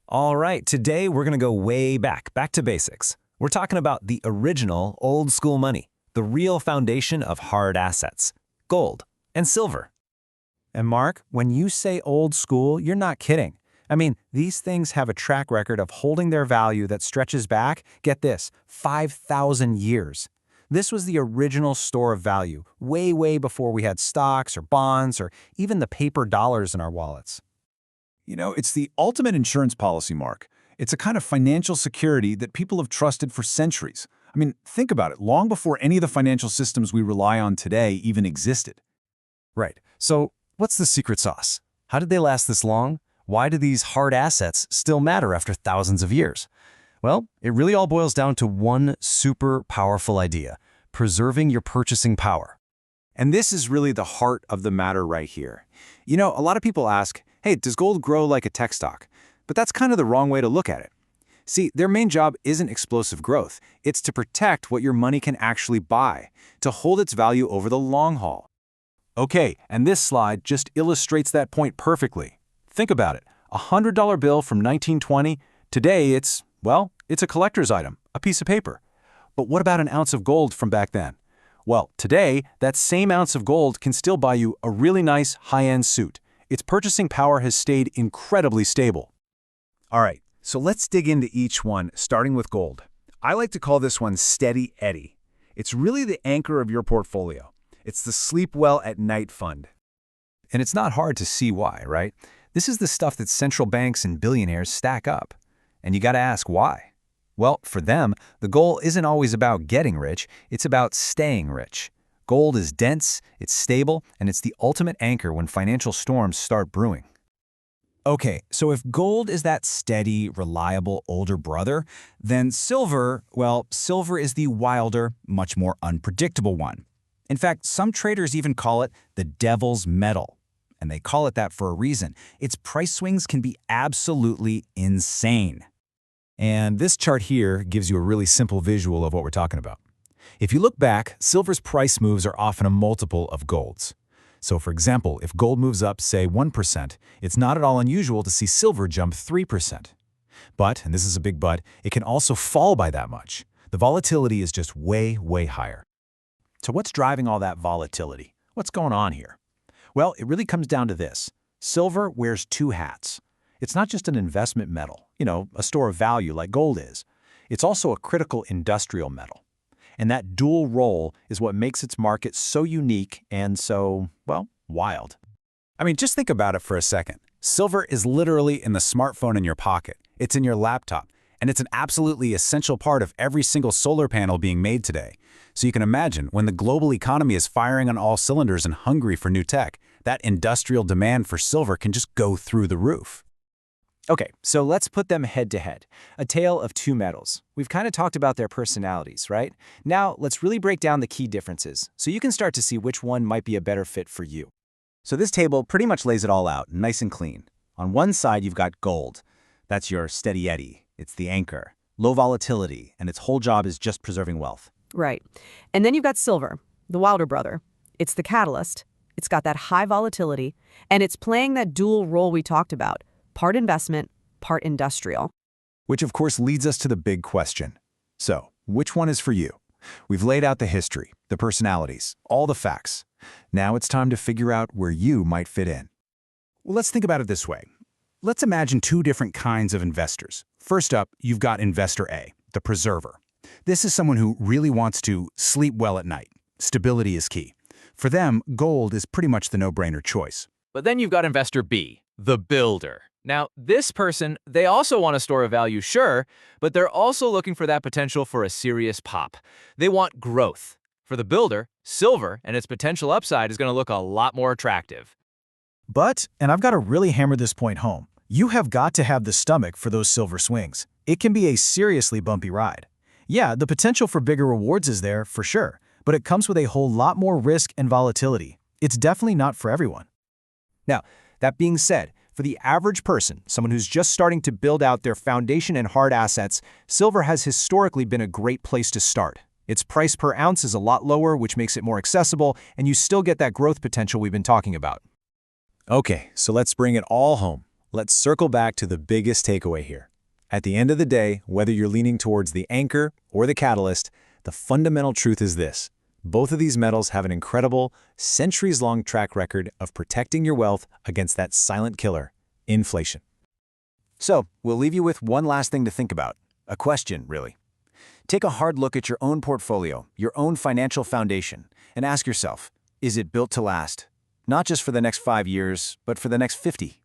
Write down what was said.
All right, today we're going to go way back to basics. We're talking about the original old school money, the real foundation of hard assets, gold and silver. And Mark, when you say old school, you're not kidding. I mean, these things have a track record of holding their value that stretches back, get this, 5,000 years. This was the original store of value, way before we had stocks or bonds or even the paper dollars in our wallets. It's the ultimate insurance policy, Mark. It's a kind of financial security that people have trusted for centuries. I mean, think about it, long before any of the financial systems we rely on today even existed. Right. So, what's the secret sauce? How did they last this long? Why do these hard assets still matter after thousands of years? Well, it really all boils down to one super powerful idea: preserving your purchasing power. And this is really the heart of the matter right here. A lot of people ask, hey, does gold grow like a tech stock? But that's kind of the wrong way to look at it. See, their main job isn't explosive growth. It's to protect what your money can actually buy, to hold its value over the long haul. Okay, and this slide just illustrates that point perfectly. Think about it. A $100 bill from 1920, today it's a collector's item, a piece of paper. But what about an ounce of gold from back then? Well, today, that same ounce of gold can still buy you a really nice high-end suit. Its purchasing power has stayed incredibly stable. All right, so let's dig into each one, starting with gold. I like to call this one Steady Eddie. It's really the anchor of your portfolio. It's the sleep well at night fund. And it's not hard to see why, right? This is the stuff that central banks and billionaires stack up. And you got to ask why. Well, for them, the goal isn't always about getting rich, it's about staying rich. Gold is dense, it's stable, and it's the ultimate anchor when financial storms start brewing. Okay, so if gold is that steady, reliable older brother, then silver is the wilder, much more unpredictable one. In fact, some traders even call it the devil's metal. And they call it that for a reason. Its price swings can be absolutely insane. And this chart here gives you a really simple visual of what we're talking about. If you look back, silver's price moves are often a multiple of gold's. So for example, if gold moves up, say 1%, it's not at all unusual to see silver jump 3%. But, and this is a big but, it can also fall by that much. The volatility is just way higher. So what's driving all that volatility? What's going on here? Well, it really comes down to this. Silver wears two hats. It's not just an investment metal, a store of value like gold is. It's also a critical industrial metal. And that dual role is what makes its market so unique and so, wild. I mean, just think about it for a second. Silver is literally in the smartphone in your pocket. It's in your laptop. And it's an absolutely essential part of every single solar panel being made today. So you can imagine, when the global economy is firing on all cylinders and hungry for new tech, that industrial demand for silver can just go through the roof. Okay, so let's put them head to head. A tale of two metals. We've kind of talked about their personalities, right? Now, let's really break down the key differences so you can start to see which one might be a better fit for you. So this table pretty much lays it all out, nice and clean. On one side, you've got gold. That's your steady Eddie. It's the anchor. Low volatility, and its whole job is just preserving wealth. Right. And then you've got silver, the wilder brother. It's the catalyst. It's got that high volatility, and it's playing that dual role we talked about. Part investment, part industrial. Which of course leads us to the big question. So, which one is for you? We've laid out the history, the personalities, all the facts. Now it's time to figure out where you might fit in. Well, let's think about it this way. Let's imagine two different kinds of investors. First up, you've got investor A, the preserver. This is someone who really wants to sleep well at night. Stability is key. For them, gold is pretty much the no-brainer choice. But then you've got investor B, the builder. Now, this person, they also want a store of value, sure, but they're also looking for that potential for a serious pop. They want growth. For the builder, silver and its potential upside is going to look a lot more attractive. But, and I've got to really hammer this point home, you have got to have the stomach for those silver swings. It can be a seriously bumpy ride. Yeah, the potential for bigger rewards is there, for sure, but it comes with a whole lot more risk and volatility. It's definitely not for everyone. Now, that being said, for the average person, someone who's just starting to build out their foundation and hard assets, silver has historically been a great place to start. Its price per ounce is a lot lower, which makes it more accessible, and you still get that growth potential we've been talking about. Okay, so let's bring it all home. let's circle back to the biggest takeaway here. At the end of the day, whether you're leaning towards the anchor or the catalyst, the fundamental truth is this. Both of these metals have an incredible, centuries-long track record of protecting your wealth against that silent killer, inflation. So, we'll leave you with one last thing to think about. A question, really. Take a hard look at your own portfolio, your own financial foundation, and ask yourself, is it built to last? Not just for the next 5 years, but for the next 50.